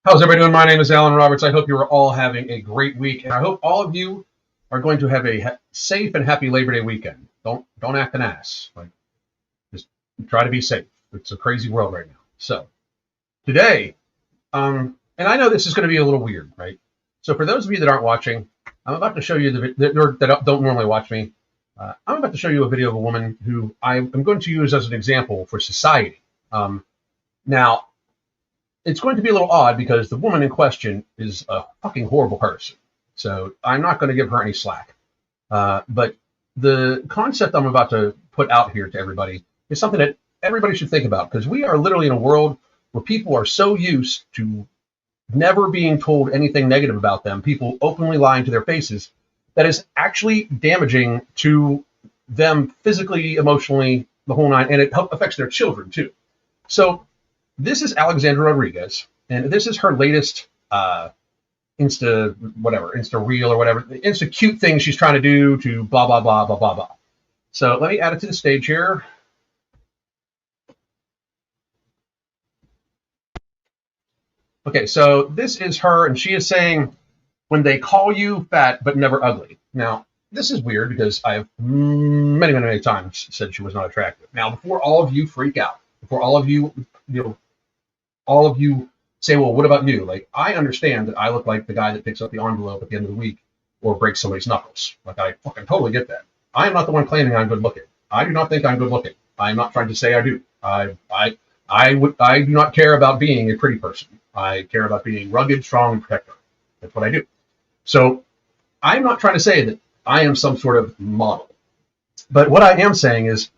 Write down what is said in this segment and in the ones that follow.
How's everybody doing? My name is Alan Roberts. I hope you are all having a great week, and I hope all of you are going to have a safe and happy Labor Day weekend. Don't act an ass. Just try to be safe. It's a crazy world right now. So today, and I know this is going to be a little weird, right? So for those of you that aren't watching, I'm about to show you that don't normally watch me. I'm about to show you a video of a woman who I'm going to use as an example for society. Now, it's going to be a little odd because the woman in question is a fucking horrible person. So I'm not going to give her any slack. But the concept I'm about to put out here to everybody is something that everybody should think about, because we are literally in a world where people are so used to never being told anything negative about them, people openly lying to their faces, that is actually damaging to them physically, emotionally, the whole nine, and it affects their children too. So this is Alexandra Rodriguez, and this is her latest Insta reel or whatever, Insta cute thing she's trying to do to blah, blah, blah, blah, blah, blah. So let me add it to the stage here. Okay, so this is her, and she is saying, when they call you fat but never ugly. Now, this is weird because I've many, many, many times said she was not attractive. Now, before all of you freak out, before all of you, all of you say, well, what about you? Like, I understand that I look like the guy that picks up the envelope at the end of the week or breaks somebody's knuckles. Like, I fucking totally get that. I am not the one claiming I'm good looking. I do not think I'm good looking. I am not trying to say I do. I do not care about being a pretty person. I care about being rugged, strong, and protective. That's what I do. So I'm not trying to say that I am some sort of model. But what I am saying is,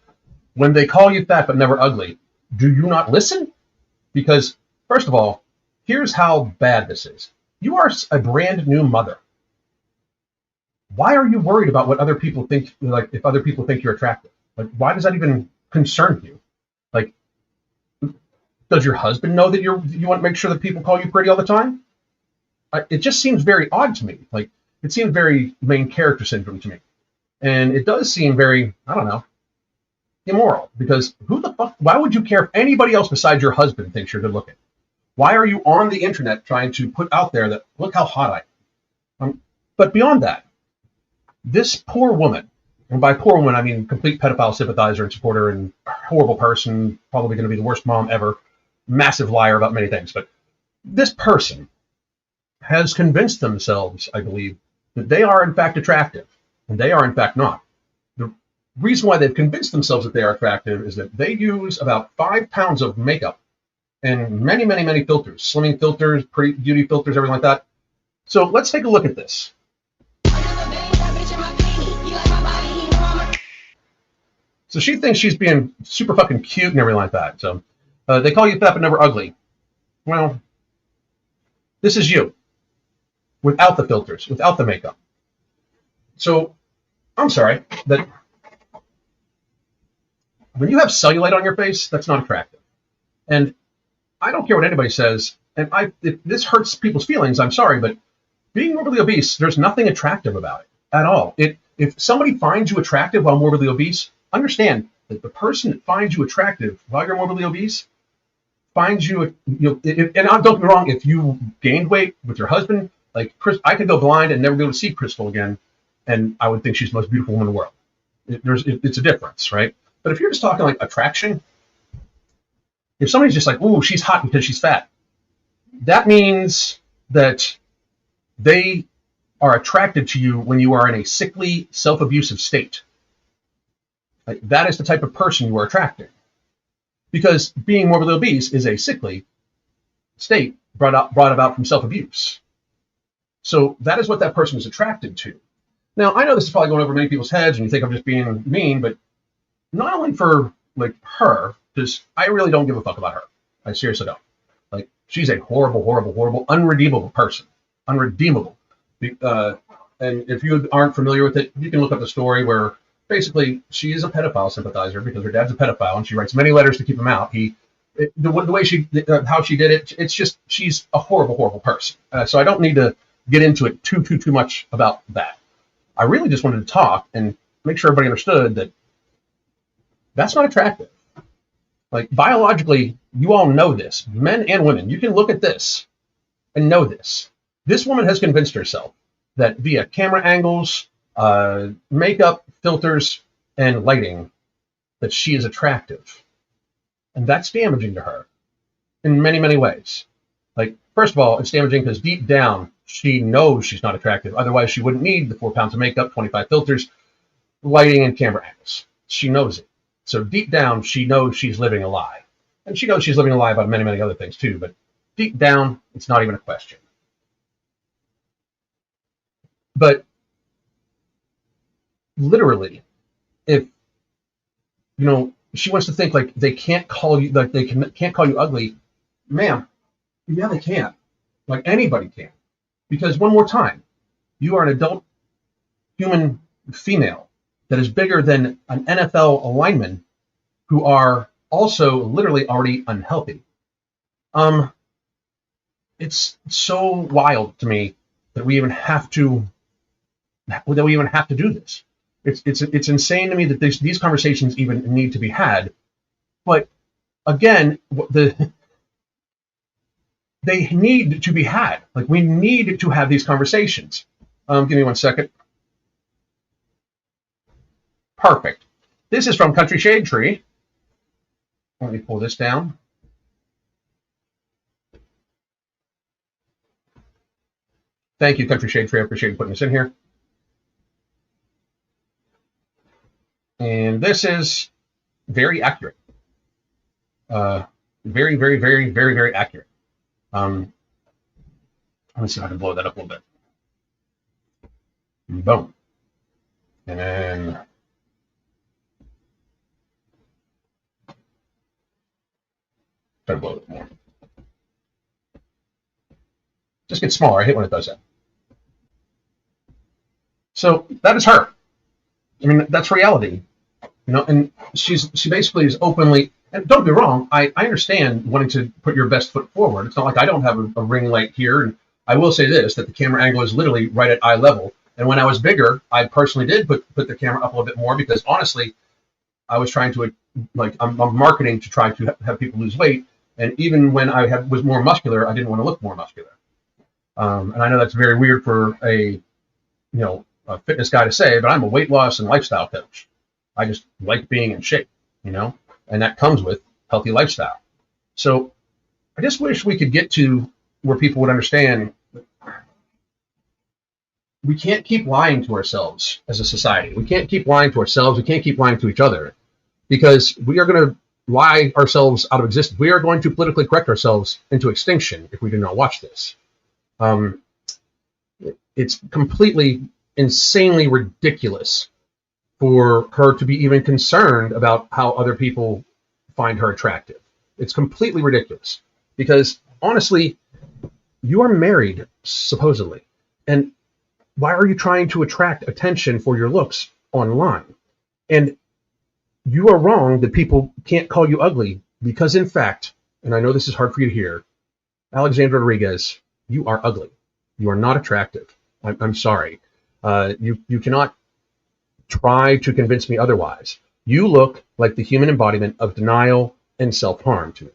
when they call you fat but never ugly, do you not listen? Because, first of all, here's how bad this is. You are a brand new mother. Why are you worried about what other people think, like if other people think you're attractive? Like, why does that even concern you? Like, does your husband know that you want to make sure that people call you pretty all the time? It just seems very odd to me. Like, it seems very main character syndrome to me. And it does seem very, I don't know, immoral, because who the fuck, why would you care if anybody else besides your husband thinks you're good looking? Why are you on the internet trying to put out there that, look how hot I am? But beyond that, this poor woman, and by poor woman, I mean complete pedophile sympathizer and supporter and horrible person, probably going to be the worst mom ever, massive liar about many things. But this person has convinced themselves, I believe, that they are in fact attractive, and they are in fact not. The reason why they've convinced themselves that they are attractive is that they use about 5 pounds of makeup and many, many, many filters, slimming filters, pretty beauty filters, everything like that. So let's take a look at this. So she thinks she's being super fucking cute and everything like that. So they call you fat but never ugly. Well, this is you, without the filters, without the makeup. So I'm sorry, that when you have cellulite on your face, that's not attractive. And I don't care what anybody says, and if this hurts people's feelings, I'm sorry, but being morbidly obese, there's nothing attractive about it at all. If somebody finds you attractive while morbidly obese, understand that the person that finds you attractive while you're morbidly obese finds you, and don't get me wrong, if you gained weight with your husband, like Chris, I could go blind and never be able to see Crystal again, and I would think she's the most beautiful woman in the world. It's a difference, right? But if you're just talking like attraction, if somebody's just like, ooh, she's hot because she's fat, that means that they are attracted to you when you are in a sickly, self-abusive state. Like, that is the type of person you are attracting. Because being morbidly obese is a sickly state brought about from self-abuse. So that is what that person is attracted to. Now, I know this is probably going over many people's heads, and you think I'm just being mean, but not only for like her, because I really don't give a fuck about her. I seriously don't. Like, she's a horrible, horrible, horrible, unredeemable person. Unredeemable. And if you aren't familiar with it, you can look up the story where basically she is a pedophile sympathizer because her dad's a pedophile, and she writes many letters to keep him out. The way how she did it, it's just, she's a horrible, horrible person. So I don't need to get into it too much about that. I really just wanted to talk and make sure everybody understood that that's not attractive. Like, biologically, you all know this, men and women. You can look at this. and know this. This woman has convinced herself that via camera angles, makeup, filters, and lighting, that she is attractive. And that's damaging to her in many, many ways. Like, first of all, it's damaging because deep down, she knows she's not attractive. Otherwise, she wouldn't need the 4 pounds of makeup, 25 filters, lighting, and camera angles. She knows it. So deep down, she knows she's living a lie. And she knows she's living a lie about many, many other things too. But deep down, it's not even a question. But literally, if she wants to think like they can't call you, like they can't call you ugly, ma'am. Yeah, they can. Like anybody can. Because one more time, you are an adult human female that is bigger than an NFL lineman who are also literally already unhealthy. It's so wild to me that we even have to do this. It's insane to me that these conversations even need to be had. But again, they need to be had. Like, we need to have these conversations. Give me 1 second. Perfect. This is from Country Shade Tree. Let me pull this down. Thank you, Country Shade Tree. I appreciate you putting this in here. And this is very accurate. Very, very, very, very, very accurate. Let me see if I can blow that up a little bit. Boom. And then try to blow it more. Just get smaller. I hate when it does that. So that is her. I mean, that's reality. And she basically is openly, and don't be wrong, I understand wanting to put your best foot forward. It's not like I don't have a ring light here. And I will say this, that the camera angle is literally right at eye level. And when I was bigger, I personally did put the camera up a little bit more because honestly, I was trying to, I'm marketing to try to have people lose weight. And even when I was more muscular, I didn't want to look more muscular. And I know that's very weird for a fitness guy to say, but I'm a weight loss and lifestyle coach. I just like being in shape, and that comes with healthy lifestyle. So I just wish we could get to where people would understand we can't keep lying to ourselves as a society. We can't keep lying to ourselves. We can't keep lying to each other because we are going to lie ourselves out of existence. We are going to politically correct ourselves into extinction if we do not watch this. It's completely insanely ridiculous for her to be even concerned about how other people find her attractive. It's completely ridiculous because honestly, you are married supposedly, and why are you trying to attract attention for your looks online? And you are wrong that people can't call you ugly because in fact, and I know this is hard for you to hear, Alexandra Rodriguez, you are ugly. You are not attractive. I'm sorry. You cannot try to convince me otherwise. You look like the human embodiment of denial and self-harm to me.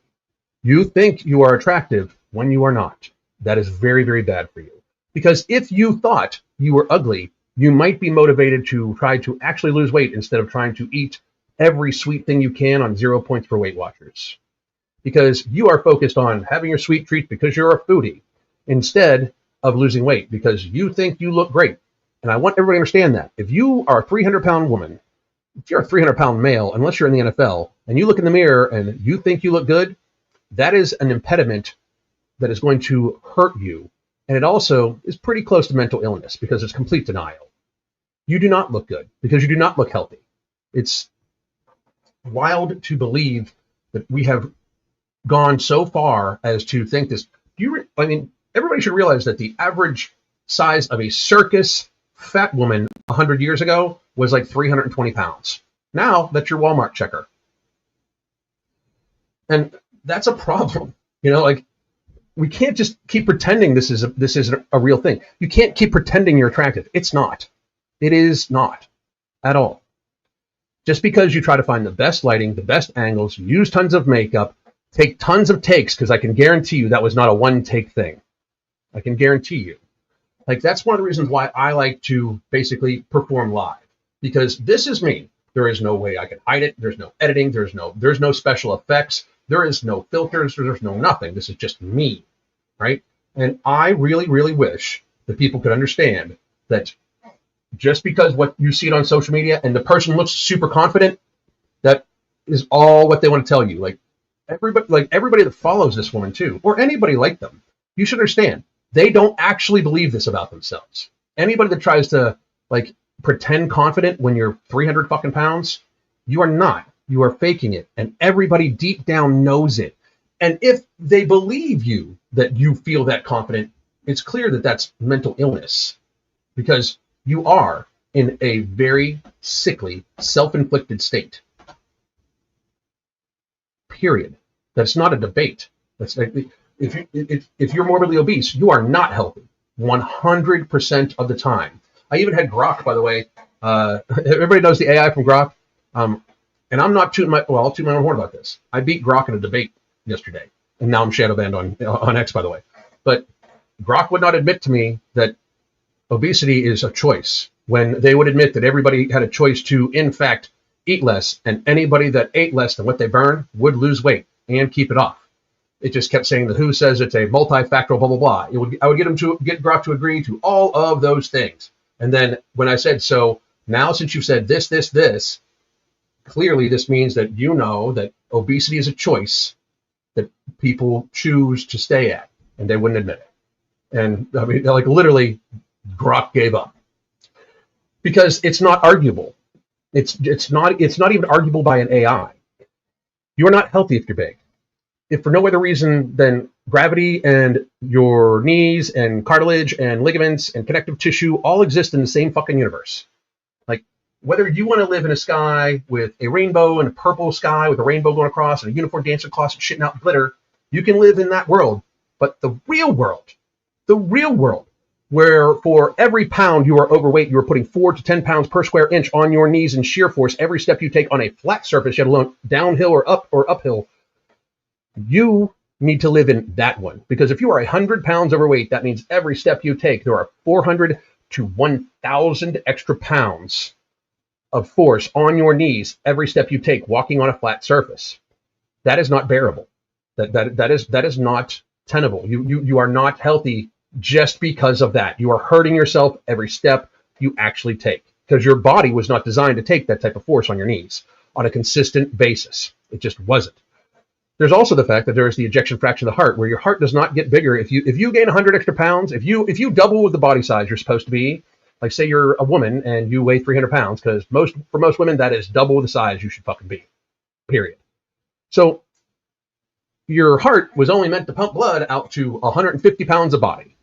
You think you are attractive when you are not. That is very, very bad for you. Because if you thought you were ugly, you might be motivated to try to actually lose weight instead of trying to eat every sweet thing you can on 0 points for Weight Watchers. Because you are focused on having your sweet treats because you're a foodie instead of losing weight because you think you look great. And I want everybody to understand that. If you are a 300-pound woman, if you're a 300-pound male, unless you're in the NFL, and you look in the mirror and you think you look good, that is an impediment that is going to hurt you. And it also is pretty close to mental illness because it's complete denial. You do not look good because you do not look healthy. It's wild to believe that we have gone so far as to think this. Everybody should realize that the average size of a circus fat woman 100 years ago was like 320 pounds. Now that's your Walmart checker. And that's a problem. We can't just keep pretending this is a real thing. You can't keep pretending you're attractive. It's not. It is not at all. Just because you try to find the best lighting, the best angles, use tons of makeup, take tons of takes, because I can guarantee you that was not a one-take thing. I can guarantee you. Like, that's one of the reasons why I like to basically perform live, because this is me. There is no way I can hide it. There's no editing. There's no special effects. There is no filters. There's no nothing. This is just me, right? And I really, really wish that people could understand that just because what you see it on social media and the person looks super confident, that is all what they want to tell you. Like everybody that follows this woman too, or anybody like them, you should understand they don't actually believe this about themselves. Anybody that tries to like pretend confident when you're 300 fucking pounds, you are not. You are faking it, and everybody deep down knows it. And if they believe you that you feel that confident, it's clear that that's mental illness, because you are in a very sickly, self-inflicted state. Period. That's not a debate. That's if you're morbidly obese, you are not healthy 100% of the time. I even had Grok, by the way. Everybody knows the AI from Grok. And I'm not tooting I'll toot my own horn about this. I beat Grok in a debate yesterday, and now I'm shadow banned on X, by the way. But Grok would not admit to me that obesity is a choice, when they would admit that everybody had a choice to, in fact, eat less, and anybody that ate less than what they burned would lose weight and keep it off. It just kept saying the WHO says it's a multifactorial blah, blah, blah. I would get Grok to agree to all of those things. And then when I said, so now since you've said this, clearly this means that you know that obesity is a choice that people choose to stay at, and they wouldn't admit it. And I mean, like, literally, Grok gave up, because it's not arguable. It's not even arguable by an AI. You're not healthy if you're big. If for no other reason than gravity and your knees and cartilage and ligaments and connective tissue all exist in the same fucking universe. Like, whether you want to live in a sky with a rainbow and a purple sky with a rainbow going across and a unicorn dancing across and shitting out glitter, you can live in that world. But the real world, where for every pound you are overweight, you are putting 4 to 10 pounds per square inch on your knees in shear force every step you take on a flat surface, yet alone downhill or uphill, you need to live in that one. Because if you are 100 pounds overweight, that means every step you take, there are 400 to 1,000 extra pounds of force on your knees every step you take walking on a flat surface. That is not bearable. That is not tenable. You are not healthy just because of that. You are hurting yourself every step you actually take, because your body was not designed to take that type of force on your knees on a consistent basis. It just wasn't. There's also the fact that there is the ejection fraction of the heart, where your heart does not get bigger. If you gain 100 extra pounds, if you double with the body size you're supposed to be, like say you're a woman and you weigh 300 pounds, because for most women that is double the size you should fucking be, period. So your heart was only meant to pump blood out to 150 pounds of body.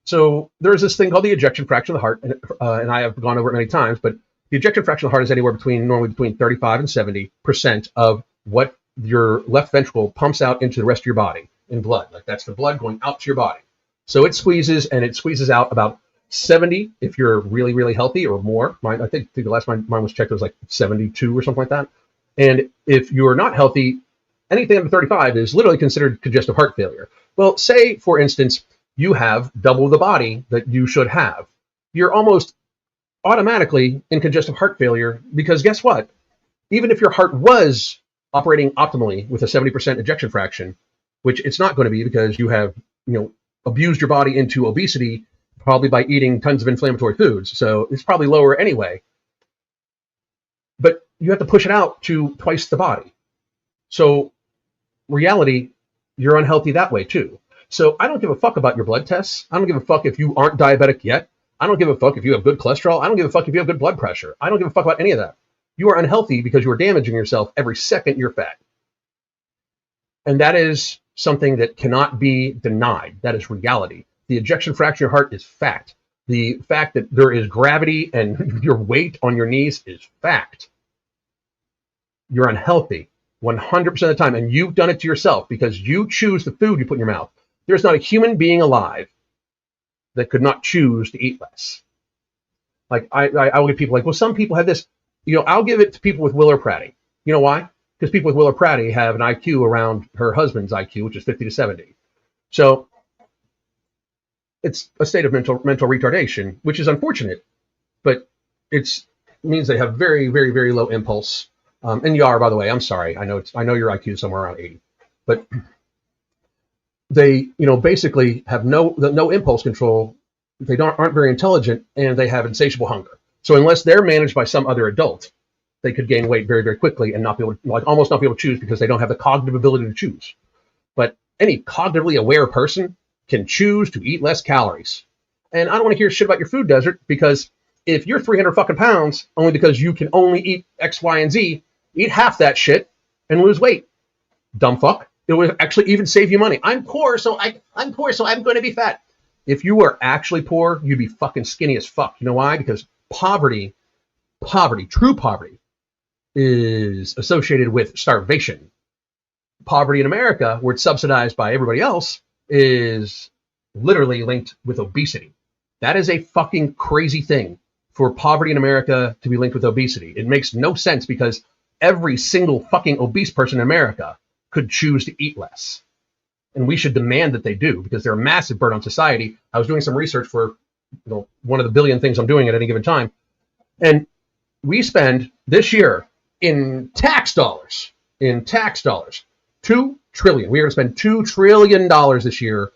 So there's this thing called the ejection fraction of the heart, and I have gone over it many times, but the ejection fraction of the heart is normally between 35 and 70% of what your left ventricle pumps out into the rest of your body in blood. Like, that's the blood going out to your body. So it squeezes out about 70 if you're really, really healthy, or more. I think the last mine was checked, it was like 72 or something like that. And if you're not healthy, anything under 35 is literally considered congestive heart failure. Well, say, for instance, you have double the body that you should have. You're almost automatically in congestive heart failure, because guess what? Even if your heart was operating optimally with a 70% ejection fraction, which it's not going to be, because you have, abused your body into obesity, probably by eating tons of inflammatory foods. So it's probably lower anyway. But you have to push it out to twice the body. So reality, you're unhealthy that way too. So I don't give a fuck about your blood tests. I don't give a fuck if you aren't diabetic yet. I don't give a fuck if you have good cholesterol. I don't give a fuck if you have good blood pressure. I don't give a fuck about any of that. You are unhealthy because you are damaging yourself every second you're fat. And that is something that cannot be denied. That is reality. The ejection fraction of your heart is fact. The fact that there is gravity and your weight on your knees is fact. You're unhealthy 100% of the time, and you've done it to yourself because you choose the food you put in your mouth. There's not a human being alive that could not choose to eat less. Like, I will get people like, well, some people have this. I'll give it to people with Willer-Pratty. You know why? Because people with Willer-Pratty have an IQ around her husband's IQ, which is 50 to 70. So it's a state of mental retardation, which is unfortunate, but it means they have very, very, very low impulse. And you are, by the way, I'm sorry. I know your IQ is somewhere around 80, but they, basically have no impulse control. They aren't very intelligent, and they have insatiable hunger. So unless they're managed by some other adult, they could gain weight very, very quickly and not be able to, almost not be able to choose because they don't have the cognitive ability to choose. But any cognitively aware person can choose to eat less calories. And I don't want to hear shit about your food desert, because if you're 300 fucking pounds only because you can only eat X, Y, and Z, eat half that shit and lose weight. Dumb fuck. It would actually even save you money. I'm poor, so I'm going to be fat. If you were actually poor, you'd be fucking skinny as fuck. You know why? Because poverty, true poverty, is associated with starvation. Poverty in America, where it's subsidized by everybody else, is literally linked with obesity. That is a fucking crazy thing for poverty in America to be linked with obesity. It makes no sense, because every single fucking obese person in America could choose to eat less. And we should demand that they do, because they're a massive burden on society. I was doing some research for one of the billion things I'm doing at any given time. And we spend this year in tax dollars, 2 trillion. We are going to spend $2 trillion this year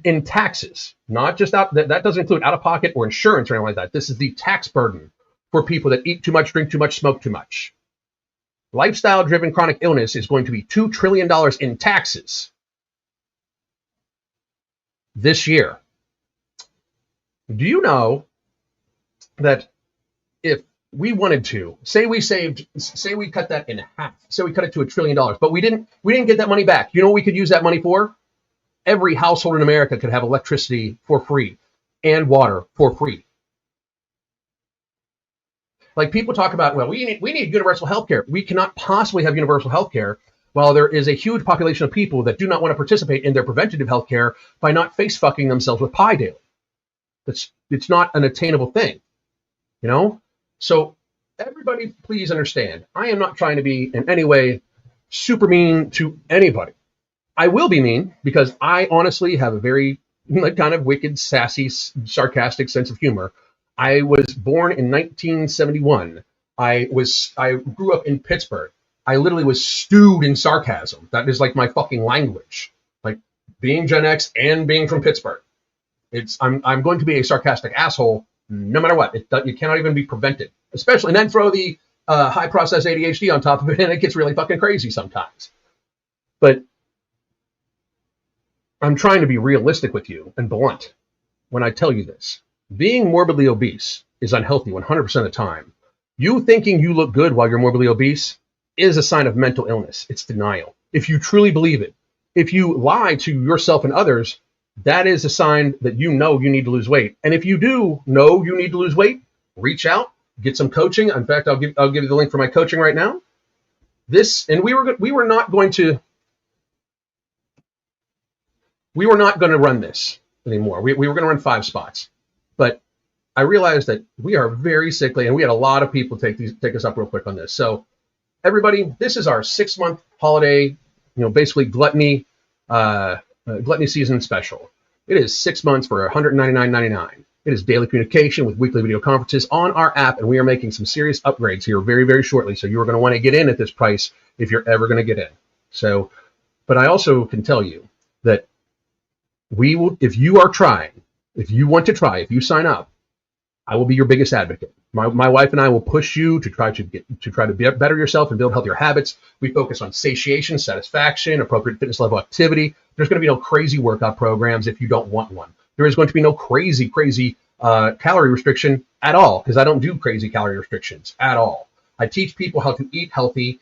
in taxes, not just out. That doesn't include out of pocket or insurance or anything like that. This is the tax burden for people that eat too much, drink too much, smoke too much. Lifestyle-driven chronic illness is going to be $2 trillion in taxes this year. Do you know that if we wanted to, say we cut that in half, say we cut it to $1 trillion, but we didn't get that money back. You know what we could use that money for? Every household in America could have electricity for free and water for free. Like, people talk about, well, we need universal health care. We cannot possibly have universal health care while there is a huge population of people that do not want to participate in their preventative health care by not face fucking themselves with pie daily. It's not an attainable thing, So everybody, please understand, I am not trying to be in any way super mean to anybody. I will be mean because I honestly have a very kind of wicked, sassy, sarcastic sense of humor. I was born in 1971. I grew up in Pittsburgh. I literally was stewed in sarcasm. That is like my fucking language. Like, being Gen X and being from Pittsburgh. I'm going to be a sarcastic asshole no matter what. You cannot even be prevented. Especially, and then throw the high process ADHD on top of it, and it gets really fucking crazy sometimes. But I'm trying to be realistic with you and blunt when I tell you this. Being morbidly obese is unhealthy 100% of the time. You thinking you look good while you're morbidly obese is a sign of mental illness. It's denial. If you truly believe it, if you lie to yourself and others, that is a sign that you need to lose weight. And if you do know you need to lose weight, reach out, get some coaching. In fact, I'll give you the link for my coaching right now. We were not going to run this anymore. We were going to run 5 spots. But I realized that we are very sickly, and we had a lot of people take us up real quick on this. So everybody, this is our 6-month holiday, basically gluttony season special. It is 6 months for $199.99. It is daily communication with weekly video conferences on our app, and we are making some serious upgrades here very, very shortly. So you are going to want to get in at this price if you're ever going to get in. So, but I also can tell you that we will, if you want to try, if you sign up, I will be your biggest advocate. My wife and I will push you to try to better yourself and build healthier habits. We focus on satiation, satisfaction, appropriate fitness level activity. There's going to be no crazy workout programs if you don't want one. There is going to be no crazy calorie restriction at all, because I don't do crazy calorie restrictions at all. I teach people how to eat healthy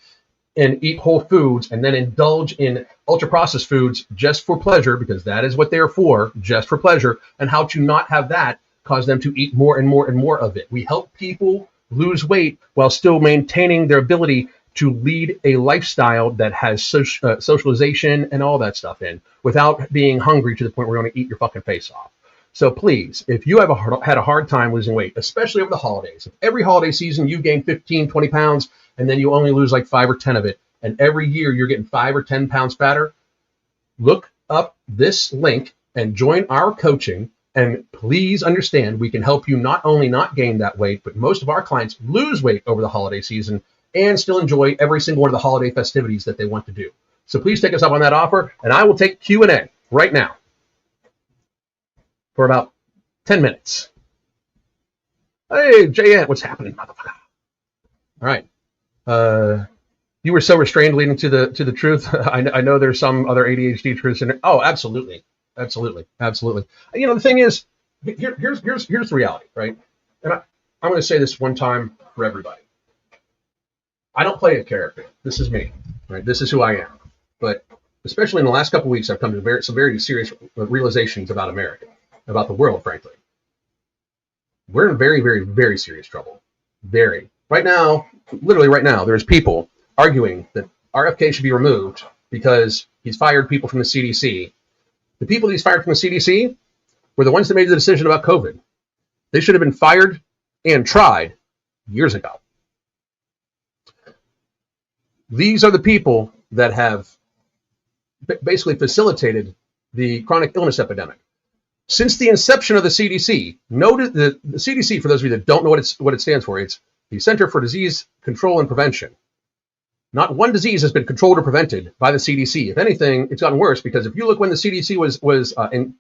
and eat whole foods, and then indulge in ultra-processed foods just for pleasure, because that is what they're for, just for pleasure, and how to not have that cause them to eat more and more and more of it. We help people lose weight while still maintaining their ability to lead a lifestyle that has socialization and all that stuff in, without being hungry to the point where you're going to eat your fucking face off. So please, if you have had a hard time losing weight, especially over the holidays, if every holiday season you gain 15, 20 pounds, and then you only lose like 5 or 10 of it, and every year you're getting 5 or 10 pounds fatter, look up this link and join our coaching. And please understand, we can help you not only not gain that weight, but most of our clients lose weight over the holiday season and still enjoy every single one of the holiday festivities that they want to do. So please take us up on that offer, and I will take Q&A right now for about 10 minutes. Hey, JN, what's happening, motherfucker? All right. You were so restrained leading to the truth. I know there's some other ADHD truths in it. Oh, absolutely. Absolutely. Absolutely. You know, the thing is, here's the reality, right? And I'm going to say this one time for everybody. I don't play a character. This is me, right? This is who I am. But especially in the last couple of weeks, I've come to some very serious realizations about America, about the world, frankly. We're in very, very, very serious trouble. Very. Right now, literally right now, there's people arguing that RFK should be removed because he's fired people from the CDC. The people he's fired from the CDC were the ones that made the decision about COVID. They should have been fired and tried years ago. These are the people that have basically facilitated the chronic illness epidemic. Since the inception of the CDC, notice the CDC, for those of you that don't know what it stands for, it's the Center for Disease Control and Prevention. Not one disease has been controlled or prevented by the CDC. If anything, it's gotten worse, because if you look when the CDC was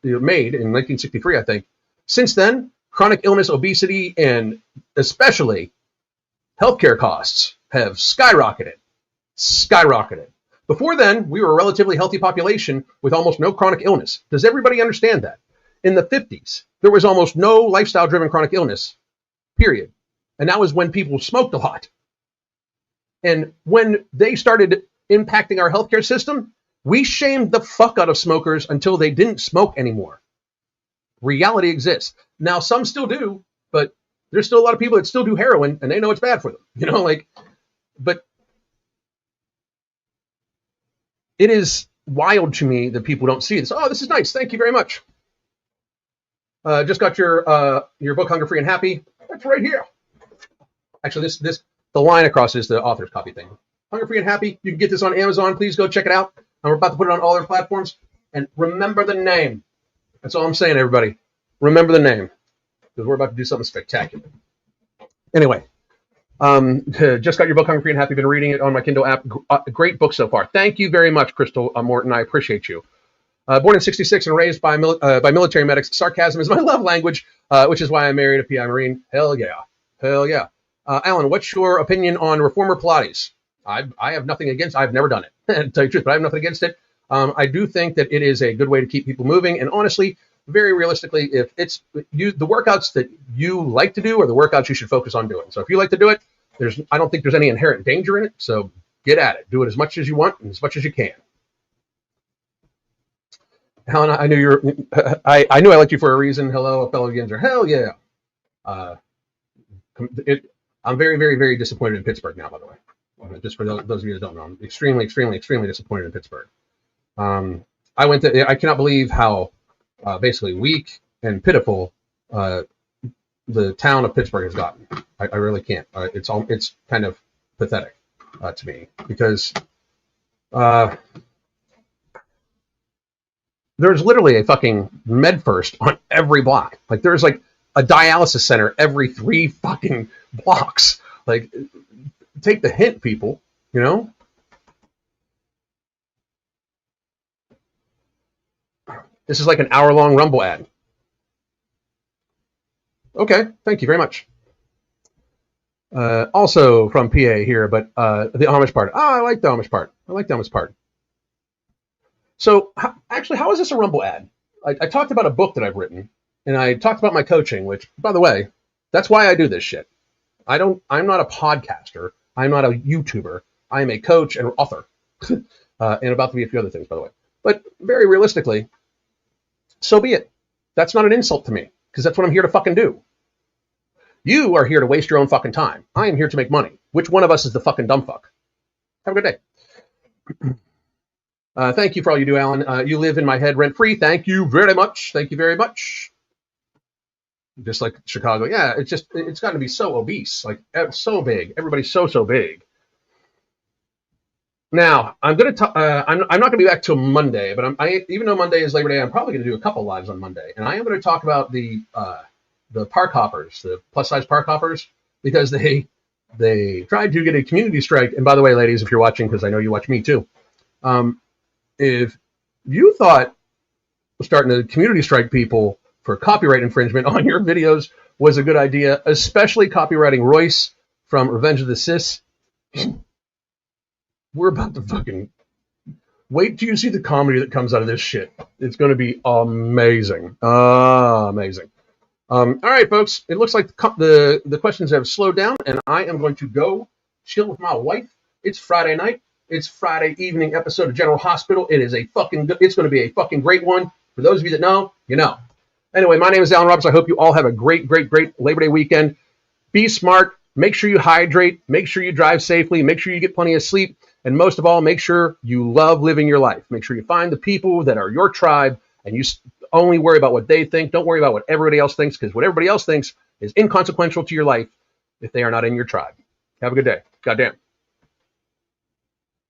made in 1963, I think, since then, chronic illness, obesity, and especially healthcare costs have skyrocketed. Before then, we were a relatively healthy population with almost no chronic illness. Does everybody understand that? In the 50s, there was almost no lifestyle-driven chronic illness, period. And that was when people smoked a lot. And when they started impacting our healthcare system, we shamed the fuck out of smokers until they didn't smoke anymore. Reality exists. Now, some still do, but there's still a lot of people that still do heroin, and they know it's bad for them. You know, but it is wild to me that people don't see this. Oh, this is nice. Thank you very much. Just got your book, Hunger Free and Happy. That's right here. Actually, the line across is the author's copy thing. Hunger Free and Happy. You can get this on Amazon. Please go check it out. And we're about to put it on all our platforms. And remember the name. That's all I'm saying, everybody. Remember the name, because we're about to do something spectacular. Anyway, just got your book, Hunger Free and Happy. Been reading it on my Kindle app. Great book so far. Thank you very much, Crystal Morton. I appreciate you. Born in '66 and raised by military medics, sarcasm is my love language, which is why I married a PI Marine. Hell yeah. Hell yeah. Alan, what's your opinion on reformer Pilates? I have nothing against. I've never done it, to tell you the truth, but I have nothing against it. I do think that it is a good way to keep people moving. And honestly, very realistically, if it's the workouts that you like to do are the workouts you should focus on doing. So if you like to do it, I don't think there's any inherent danger in it. So get at it. Do it as much as you want and as much as you can. Helen, I knew I knew I liked you for a reason. Hello, fellow Yinzer. Hell yeah. I'm very, very, very disappointed in Pittsburgh now, by the way. Just for those of you that don't know, I'm extremely, extremely, extremely disappointed in Pittsburgh. I cannot believe how basically weak and pitiful the town of Pittsburgh has gotten. I really can't. It's kind of pathetic to me, because there's literally a fucking MedFirst on every block. Like, there's like a dialysis center every 3 fucking blocks. Like, take the hint, people, you know? This is like an hour-long Rumble ad. Okay, thank you very much. Also from PA here, but the Amish part. I like the Amish part. So, actually, how is this a Rumble ad? I talked about a book that I've written, and I talked about my coaching, which, by the way, that's why I do this shit. I'm not a podcaster. I'm not a YouTuber. I am a coach and author, and about to be a few other things, by the way. But very realistically, so be it. That's not an insult to me, because that's what I'm here to fucking do. You are here to waste your own fucking time. I am here to make money. Which one of us is the fucking dumb fuck? Have a good day. Thank you for all you do, Alan. You live in my head rent-free. Thank you very much. Thank you very much. Just like Chicago. Yeah, it's gotten to be so obese. Like, so big. Everybody's so big. Now, I'm going to. I'm not going to be back till Monday, but even though Monday is Labor Day, I'm probably going to do a couple lives on Monday, and I am going to talk about the park hoppers, the plus size park hoppers, because they tried to get a community strike. And by the way, ladies, if you're watching, because I know you watch me too, if you thought starting to community strike people for copyright infringement on your videos was a good idea, especially copywriting Royce from Revenge of the Sis, we're about to fucking wait till you see the comedy that comes out of this shit. It's going to be amazing. Amazing. All right, folks. It looks like the questions have slowed down, and I am going to go chill with my wife. It's Friday night. It's Friday evening episode of General Hospital. It's going to be a fucking great one. For those of you that know, you know. Anyway, my name is Alan Roberts. I hope you all have a great, great, great Labor Day weekend. Be smart. Make sure you hydrate. Make sure you drive safely. Make sure you get plenty of sleep. And most of all, make sure you love living your life. Make sure you find the people that are your tribe, and you only worry about what they think. Don't worry about what everybody else thinks, because what everybody else thinks is inconsequential to your life if they are not in your tribe. Have a good day. Goddamn.